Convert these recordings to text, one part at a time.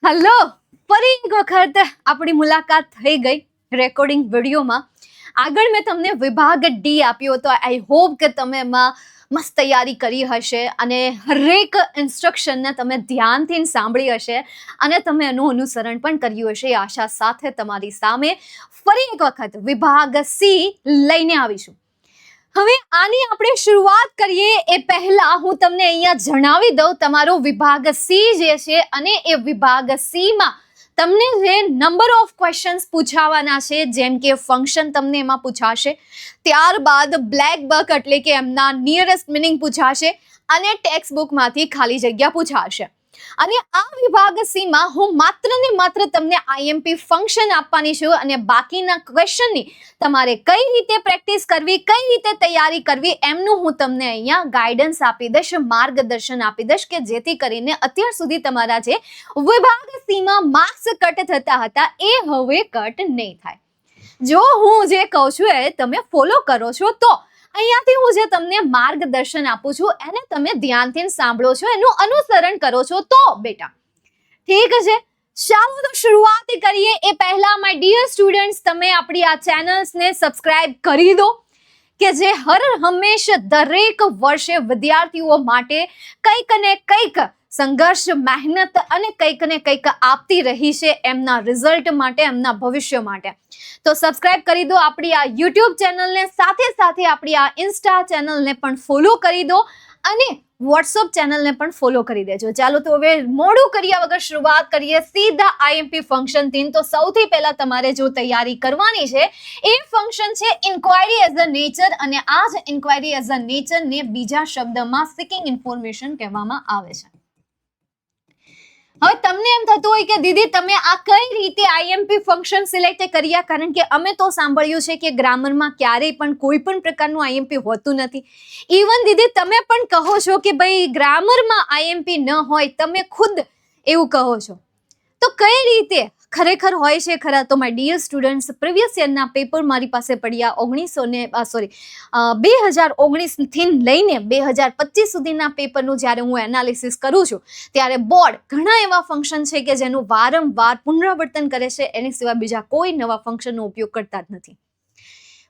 Hello, ફરી એક વખત આપણી મુલાકાત થઈ ગઈ રેકોર્ડિંગ વિડીયોમાં. આગળ મેં તમને વિભાગ ડી આપ્યો હતો. આઈ હોપ કે તમે એમાં મસ્ત તૈયારી કરી હશે અને હરેક ઇન્સ્ટ્રક્શનને તમે ધ્યાનથી સાંભળી હશે અને તમે એનું અનુસરણ પણ કર્યું હશે. એ આશા સાથે તમારી સામે ફરી એક વખત વિભાગ સી લઈને આવીશું. હવે આની આપણે શરૂઆત કરીએ એ પહેલા હું તમને અહીંયા જણાવી દઉં તમારો વિભાગ સી જે છે અને એ વિભાગ સી માં તમને જે નંબર ઓફ ક્વેશ્ચન્સ પૂછાવાના છે, જેમ કે ફંક્શન તમને એમાં પૂછાશે, ત્યારબાદ બ્લેક બક એટલે કે એમના નિયરેસ્ટ મિનિંગ પૂછાશે અને ટેક્સ્ટ બુકમાંથી ખાલી જગ્યા પૂછાશે. અને આ વિભાગ સી માં હું માત્ર ને માત્ર તમને આઈએમપી ફંક્શન આપવાની છું અને બાકીના ક્વેશ્ચનની તમારે કઈ રીતે પ્રેક્ટિસ કરવી, કઈ રીતે તૈયારી કરવી એમનું હું તમને અહીંયા ગાઈડન્સ આપી દઈશ, માર્ગદર્શન આપી દઈશ કે જેથી કરીને અત્યાર સુધી તમારા જે વિભાગ સી માં માર્ક્સ કટ થતા હતા એ હવે કટ નહીં થાય. જો હું જે કહું છું એ તમે ફોલો કરો છો તો અહીંયાથી હું જે તમને માર્ગદર્શન આપું છું એને તમે ધ્યાનથી સાંભળો છો, એનું અનુસરણ કરો છો તો બેટા ઠીક છે. ચાલો તો શરૂઆત કરીએ એ પહેલા માય ડિયર સ્ટુડન્ટ્સ, તમે આપણી આ ચેનલ્સને સબસ્ક્રાઇબ કરી દો કે જે હર હંમેશ દરેક વર્ષે વિદ્યાર્થીઓ માટે કંઈક ને કંઈક સંઘર્ષ, મહેનત અને કંઈક ને કંઈક આપતી રહી છે એમના રિઝલ્ટ માટે, એમના ભવિષ્ય માટે. તો સબસ્ક્રાઇબ કરી દો આપણી આ યુટ્યુબ ચેનલને, સાથે સાથે આપણી આ ઇન્સ્ટા ચેનલને પણ ફોલો કરી દો અને વોટ્સઅપ ચેનલને પણ ફોલો કરી દેજો. ચાલો તો હવે મોડું કર્યા વગર શરૂઆત કરીએ સીધા આઈએમપી ફંક્શન થી. તો સૌથી પહેલા તમારે જો તૈયારી કરવાની છે એ ફંક્શન છે ઇન્ક્વાયરી એઝ અ નેચર, અને આ જ ઇન્ક્વાયરી એઝ અ નેચર ને બીજા શબ્દમાં સિકિંગ ઇન્ફોર્મેશન કહેવામાં આવે છે. હવે તમને એમ થતું હોય કે દીદી તમે આ કઈ રીતે આઈએમપી ફંક્શન સિલેક્ટ કર્યા, કારણ કે અમે તો સાંભળ્યું છે કે ગ્રામરમાં ક્યારેય પણ કોઈ પણ પ્રકારનું આઈએમપી હોતું નથી. ઇવન દીદી તમે પણ કહો છો કે ભાઈ ગ્રામરમાં આઈએમપી ન હોય, તમે ખુદ એવું કહો છો. તો કઈ રીતે ખરેખર હોય છે ખરા? તો માય ડિયર સ્ટુડન્ટ્સ, પ્રીવિયસ યરના પેપર મારી પાસે પડ્યા 2019 થી લઈને 2025 સુધીના પેપરનું જ્યારે હું એનાલિસિસ કરું છું ત્યારે બોર્ડ ઘણા એવા ફંક્શન છે કે જેનું વારંવાર પુનરાવર્તન કરે છે, એની સિવાય બીજા કોઈ નવા ફંક્શનનો ઉપયોગ કરતા જ નથી.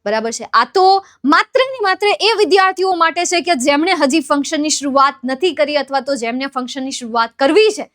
બરાબર છે. આ તો માત્ર ને માત્ર એ વિદ્યાર્થીઓ માટે છે કે જેમણે હજી ફંક્શનની શરૂઆત નથી કરી અથવા તો જેમને ફંક્શનની શરૂઆત કરવી છે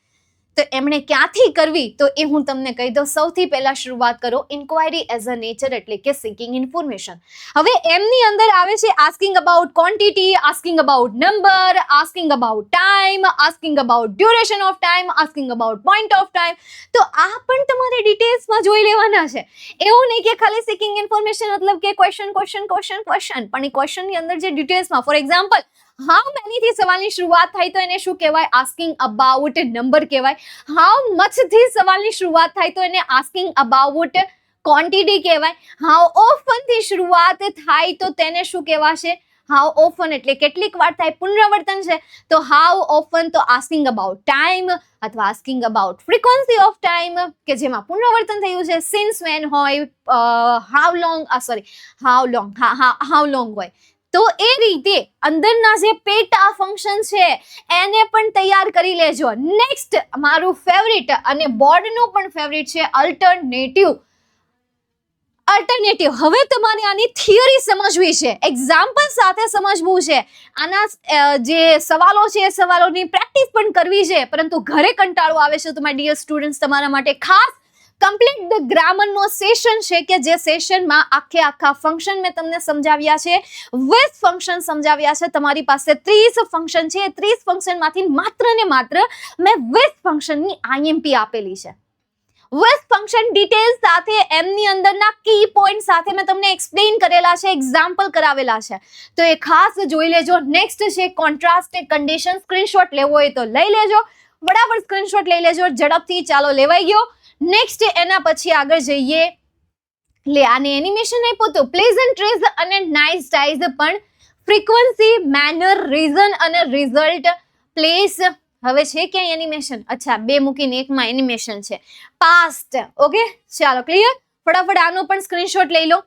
તો એમણે ક્યાંથી કરવી, તો એ હું તમને કહી દઉં. સૌથી પહેલા શરૂઆત કરો ઇન્ક્વાયરી એઝ અ નેચર એટલે કે સિકિંગ ઇન્ફોર્મેશન. હવે એમની અંદર આવે છે asking about quantity, asking about number, asking about time, asking about duration of time, asking about point of time. તો આ પણ તમારે ડિટેલ્સમાં જોઈ લેવાના છે. એવું નહીં કે ખાલી સિકિંગ ઇન્ફોર્મેશન મતલબ કે ક્વેશ્ચન ક્વેશ્ચન ક્વેશ્ચન ક્વેશ્ચન, પણ એ ક્વેશ્ચનની અંદર જે ડિટેલ્સમાં, ફોર એક્ઝામ્પલ હાઉ મેની થી સવાલની શરૂઆત થાય તો એને શું કહેવાય? આસ્કિંગ અબાઉટ નંબર કહેવાય. હાઉ મચ થી સવાલની શરૂઆત થાય તો એને આસ્કિંગ અબાઉટ ક્વોન્ટિટી કહેવાય. હાઉ ઓફન થી શરૂઆત થાય તો તેને શું કહેવાશે? હાઉ ઓફન એટલે કેટલીક વાર થાય, પુનરાવર્તન છે તો હાઉ ઓફન. તો આસ્કિંગ અબાઉટ ટાઈમ અથવા asking about frequency of time કે જેમાં પુનરાવર્તન થયું છે. સિન્સ વેન હોય, હાઉ લોંગ હોય. તો એ રીતે અંદરના જે પેટા ફંક્શન છે એને પણ તૈયાર કરી લેજો. નેક્સ્ટ મારું ફેવરિટ અને બોર્ડનું પણ ફેવરિટ છે અલ્ટરનેટિવ. હવે તમારે આની થિયરી સમજવી છે, એક્ઝામ્પલ સાથે સમજવું છે. આના જે સવાલો છે એ સવાલોની પ્રેક્ટિસ પણ કરવી છે, પરંતુ ઘરે કંટાળો આવે છે તો માય ડિયર સ્ટુડન્ટ્સ તમારા માટે ખાસ કમ્પ્લીટ ધ ગ્રામરનો સેશન છે કે જે સેશનમાં આખા ફંક્શન મેં તમને સમજાવ્યા છે, 20 ફંક્શન સમજાવ્યા છે. તમારી પાસે 30 ફંક્શન છે, 30 ફંક્શનમાંથી માત્ર ને માત્ર મેં 20 ફંક્શનની આઈએમપી આપેલી છે. 20 ફંક્શન ડિટેલ્સ સાથે, એમની અંદરના કી પોઈન્ટ સાથે મેં તમને એક્સપ્લેન કરેલા છે, એક્ઝામ્પલ કરાવેલા છે, તો એ ખાસ જોઈ લેજો. નેક્સ્ટ છે કોન્ટ્રાસ્ટ કન્ડિશન. સ્ક્રીનશોટ લેવો હોય તો લઈ લેજો, બરાબર સ્ક્રીનશોટ લઈ લેજો ઝડપથી. ચાલો લેવાઈ ગયો. નેક્સ્ટ એના પછી આગળ જઈએ. આને એનિમેશન આપ્યું તો પ્લેઝન્ટ ટ્રીઝ અને નાઇસ ટાઈઝ પણ ફ્રીક્વન્સી, મેનર, રીઝન અને રિઝલ્ટ, પ્લેસ. હવે છે ક્યાં એનિમેશન? અચ્છા, 2 મૂકીને એકમાં એનિમેશન છે. પાસ્ટ. ઓકે ચાલો ક્લિયર. ફટાફટ આનો પણ સ્ક્રીનશોટ લઈ લો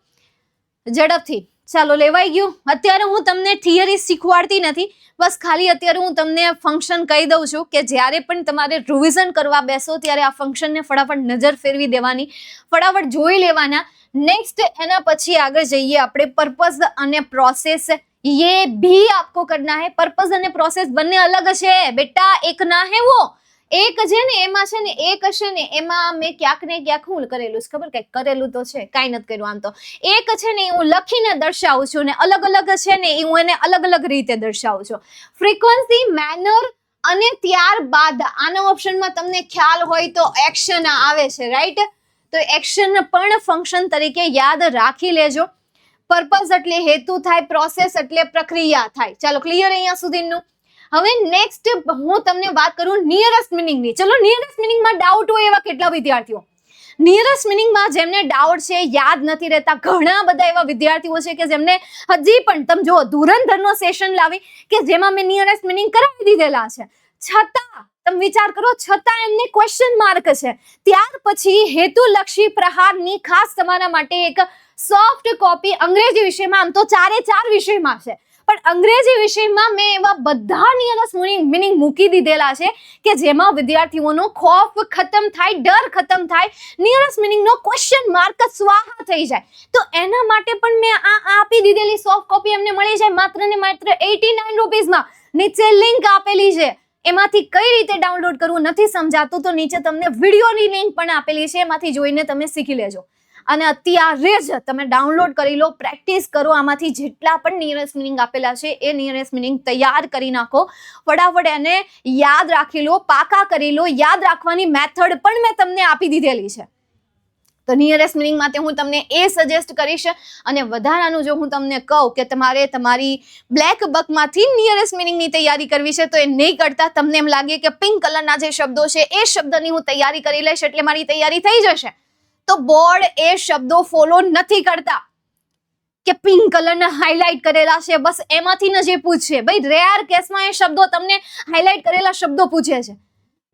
ઝડપથી. ચાલો લેવાઈ ગયું. અત્યારે હું તમને થિયરી શીખવાડતી નથી, બસ ખાલી અત્યારે હું તમને ફંક્શન કહી દઉં છું કે જ્યારે પણ તમારે રિવિઝન કરવા બેસો ત્યારે આ ફંક્શનને ફટાફટ નજર ફેરવી દેવાની, ફટાફટ જોઈ લેવાના. નેક્स्ट એના પછી આગળ જઈએ આપણે पर्पस અને પ્રોસેસ. ये भी आपको करना है. पर्पस અને પ્રોસેસ બંને અલગ છે બેટા, એક ના હે વો. એક છે ને એમાં છે ને એક હશે ને એમાં મેં ક્યાંક ને ક્યાંક હું કરેલું છે ખબર, કંઈક કરેલું તો છે, કાંઈ નથી કર્યું. આમ તો એક છે ને હું લખીને દર્શાવું છું ને અલગ અલગ છે ને હું એને અલગ અલગ રીતે દર્શાવું છું. ફ્રીક્વન્સી, મેનર અને ત્યારબાદ આના ઓપ્શનમાં તમને ખ્યાલ હોય તો એક્શન આવે છે, રાઈટ? તો એક્શન પણ ફંક્શન તરીકે યાદ રાખી લેજો. પર્પઝ એટલે હેતુ થાય, પ્રોસેસ એટલે પ્રક્રિયા થાય. ચાલો ક્લિયર અહીંયા સુધીનું. હવે નેક્સ્ટ હું તમને વાત કરું નિયરેસ્ટ મિનિંગની. ચલો નિયરેસ્ટ મિનિંગમાં ડાઉટ હોય એવા કેટલા વિદ્યાર્થીઓ? નિયરેસ્ટ મિનિંગમાં જેમને ડાઉટ છે, યાદ નથી રહેતા, ઘણા બધા એવા વિદ્યાર્થીઓ છે કે જેમને હજી પણ તમે જો ધુરંધરનો સેશન લાવી કે જેમાં મેં નિયરેસ્ટ મિનિંગ કરાવી દીધેલા છે, છતાં તમે વિચાર કરો, છતાં એમને ક્વેશ્ચન માર્ક છે. ત્યાર પછી હેતુલક્ષી પ્રહારની ખાસ તમારા માટે એક સોફ્ટ કોપી અંગ્રેજી વિષયમાં, આમ તો 4 વિષયમાં છે, પણ અંગ્રેજી વિષયમાં મેં એવા બધા નિયરેસ્ટ મિનિંગ મૂકી દીધેલા છે કે જેમાં વિદ્યાર્થીઓનો ખોફ ખતમ થાય, ડર ખતમ થાય, નિયરેસ્ટ મિનિંગનો ક્વેશ્ચન માર્ક સ્વાહા થઈ જાય. તો એના માટે પણ મેં આ આપી દીધેલી સોફ્ટ કોપી એમને મળી જાય માત્ર ને માત્ર 89 રૂપીઝમાં. નીચે લિંક આપેલી છે, એમાંથી કઈ રીતે ડાઉનલોડ કરવું નથી સમજાતું તો નીચે તમને વિડીયોની લિંક પણ આપેલી છે, એમાંથી જોઈને તમે શીખી લેજો. અને અત્યારે જ તમે ડાઉનલોડ કરી લો, પ્રેક્ટિસ કરો. આમાંથી જેટલા પણ નિયરેસ્ટ મિનિંગ આપેલા છે એ નિયરેસ્ટ મિનિંગ તૈયાર કરી નાખો, ફટાફટ એને યાદ રાખી લો, પાકા કરી લો. યાદ રાખવાની મેથડ પણ મેં તમને આપી દીધેલી છે. તો નિયરેસ્ટ મિનિંગ માટે હું તમને એ સજેસ્ટ કરીશ. અને વધારાનું જો હું તમને કહું કે તમારે તમારી બ્લેક બકમાંથી નિયરેસ્ટ મિનિંગની તૈયારી કરવી છે તો એ નહીં કરતા તમને એમ લાગે કે પિંક કલરના જે શબ્દો છે એ શબ્દની હું તૈયારી કરી લઈશ એટલે મારી તૈયારી થઈ જશે, તો બોર્ડ એ શબ્દો ફોલો નથી કરતા કે પિંક કલરના હાઇલાઇટ કરેલા છે બસ એમાંથી ન જે પૂછે. ભાઈ રેર કેસમાં એ શબ્દો તમને હાઇલાઇટ કરેલા શબ્દો પૂછે છે,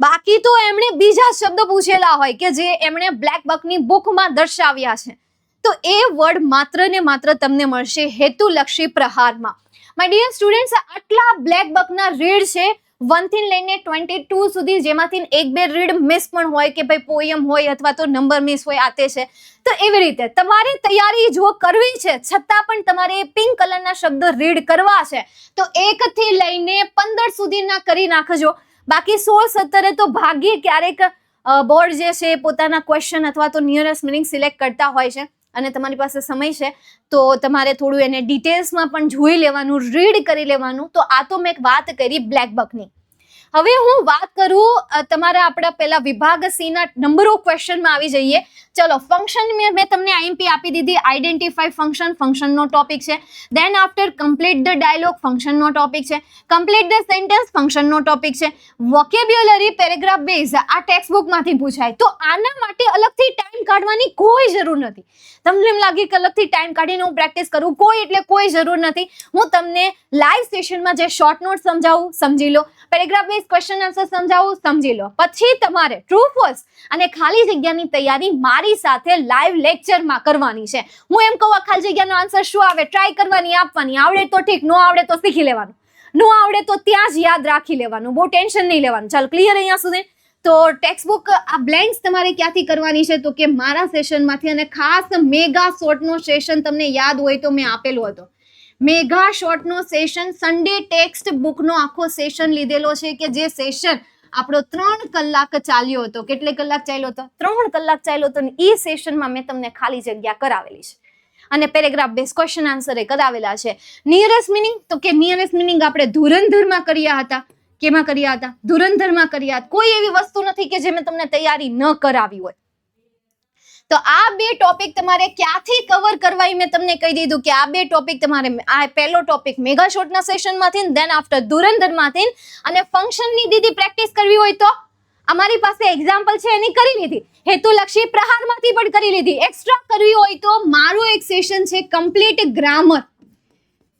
બાકી તો એમણે બીજા શબ્દો પૂછેલા હોય કે જે એમણે બ્લેક બકની બુકમાં દર્શાવ્યા છે. તો એ વર્ડ માત્ર ને માત્ર તમને મળશે હેતુલક્ષી પ્રહારમાં. માય ડિયર સ્ટુડન્ટ્સ, આટલા બ્લેક બકના રીડ છે 1 થી લઈને 22 સુધી, જેમાંથી 1-2 રીડ મિસ પણ હોય કે ભાઈ પોયમ હોય અથવા તો નંબર મિસ હોય, આતે છે. તો એવી રીતે તમારે તૈયારી જો કરવી છે છતાં પણ તમારે પિંક કલરના શબ્દો રીડ કરવા છે તો 1 થી લઈને 15 સુધીના કરી નાખજો. બાકી 16-17 તો ભાગ્યે ક્યારેક બોર્ડ જે છે પોતાના ક્વેશ્ચન અથવા તો નિયરેસ્ટ મિનિંગ સિલેક્ટ કરતા હોય છે અને તમારી પાસે સમય છે તો તમારે થોડું એને ડિટેલ્સમાં પણ જોઈ લેવાનું, રીડ કરી લેવાનું. તો આ તો મેં એક વાત કરી બ્લેક બકની. હવે હું વાત કરું તમારા આપણા પહેલા વિભાગ સી ના નંબર ઓફ ક્વેશ્ચનમાં આવી જઈએ. ચલો ફંક્શન મેં તમને આઈએમપી આપી દીધી. આઈડેન્ટિફાઈ ફંક્શન, ફંક્શનનો ટોપિક છે. Then after complete the dialogue, ફંક્શનનો ટોપિક છે. કમ્પ્લીટ ધ સેન્ટેન્સ, ફંક્શનનો ટોપિક છે. વોકેબ્યુલરી પેરેગ્રાફ બેઝ આ ટેક્સ્ટ બુકમાંથી પૂછાય, તો આના માટે અલગથી ટાઈમ કાઢવાની કોઈ જરૂર નથી. તમને એમ લાગે કે અલગથી ટાઈમ કાઢીને હું પ્રેક્ટિસ કરું, કોઈ એટલે કોઈ જરૂર નથી. હું તમને લાઈવ સેશનમાં જે શોર્ટ નોટ સમજાવું સમજી લો, પેરેગ્રાફ બેઝ ક્વેશ્ચન આન્સર સમજાવું સમજી લો. પછી તમારે ટ્રુ ફોલ્સ અને ખાલી જગ્યાની તૈયારી મારી સાથે લાઈવ લેક્ચરમાં કરવાની છે. હું એમ કહું ખાલી જગ્યાનો આન્સર શું આવે ટ્રાય કરવાની, આપવાની. આવડે તો ઠીક, નો આવડે તો શીખી લેવાનું, નો આવડે તો ત્યાં જ યાદ રાખી લેવાનું, બહુ ટેન્શન નહીં લેવાનું. ચાલો ક્લિયર અહીંયા સુધી. તો ટેક્સ્ટ બુક આ બ્લેન્ક્સ તમારે ક્યાંથી કરવાની છે તો કે મારા સેશનમાંથી, અને ખાસ મેગા શોર્ટનો સેશન તમને યાદ હોય તો મેં આપેલો હતો. મેગા શોર્ટનો સેશન સન્ડે ટેક્સ્ટ બુકનો આખો સેશન લીધેલો છે કે જે સેશન આપણો 3 કલાક ચાલ્યો હતો. કેટલે કલાક ચાલ્યો હતો? 3 કલાક ચાલ્યો હતો. એ સેશનમાં મેં તમને ખાલી જગ્યા કરાવેલી છે અને પેરેગ્રાફ બેઝ ક્વેશ્ચન આન્સર એ કરાવેલા છે. નિયરેસ્ટ મિનિંગ તો કે નિયરેસ્ટ મિનિંગ આપણે ધુરંધરમાં કર્યા હતા. કેમાં કર્યા હતા? ધુરંધરમાં કર્યા હતા. કોઈ એવી વસ્તુ નથી કે જે મેં તમને તૈયારી ન કરાવી હોય. તો આ 2 ટોપિક તમારે ક્યાંથી કવર કરવા મેં તમને કહી દીધું કે આ 2 ટોપિક તમારે, આ પહેલો ટોપિક મેગા શોર્ટના સેશનમાંથી, દેન આફ્ટર ધુરંધરમાંથી, અને ફંક્શનની દીદી પ્રેક્ટિસ કરવી હોય તો અમારી પાસે એક્ઝામ્પલ છે એની કરી લીધી. હેતુલક્ષી પ્રહારમાંથી પણ કરી લીધી. એક્સ્ટ્રા કરવી હોય તો મારું એક સેશન છે કમ્પ્લીટ ગ્રામર.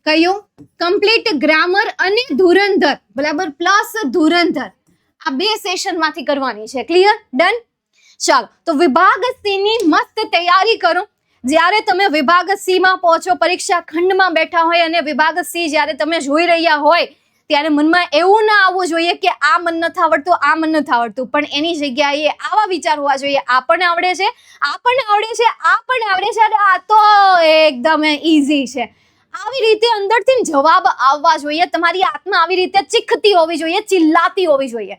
કયું? કમ્પ્લીટ ગ્રામર અને ધુરંધર, બરાબર, પ્લસ ધુરંધર. આ 2 સેશનમાંથી કરવાની છે. ક્લિયર? ડન? ચાલો તો વિભાગ સી ની મસ્ત તૈયારી કરો. જ્યારે તમે વિભાગ સી માં પહોંચો, પરીક્ષા ખંડમાં બેઠા હોય અને વિભાગ સી જ્યારે તમે જોઈ રહ્યા હોય ત્યારે મનમાં એવું ના આવવું જોઈએ કે આ મન નથી આવડતું, આ મન નથી આવડતું, પણ એની જગ્યાએ આવા વિચાર હોવા જોઈએ, આ પણ આવડે છે, આ પણ આવડે છે, આ પણ આવડે છે, અને આ તો એકદમ ઈઝી છે. આવી રીતે અંદરથી જવાબ આવવા જોઈએ. તમારી આત્મા આવી રીતે ચીખતી હોવી જોઈએ, ચિલ્લાતી હોવી જોઈએ.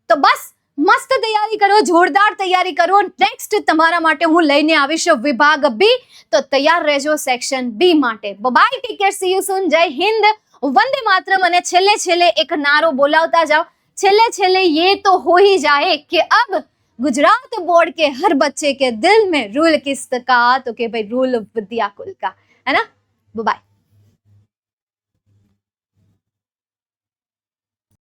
તો બસ મસ્ત તૈયારી કરો, જોરદાર તૈયારી કરો. નેક્સ્ટ તમારા માટે હું લઈને આવીશ વિભાગ બી, તો તૈયાર રહેજો સેક્શન બી માટે. Bye, take care, see you soon. જય હિન્દ, વંદે માતરમ. અને છેલ્લે એક નારો બોલાવતા જાઓ. છેલ્લે ये तो हो ही जाए कि अब गुजरात बोर्ड के हर बच्चे के दिल में रूल किसका, तो कि भाई रूल विद्या कुल का, है ना. बाय.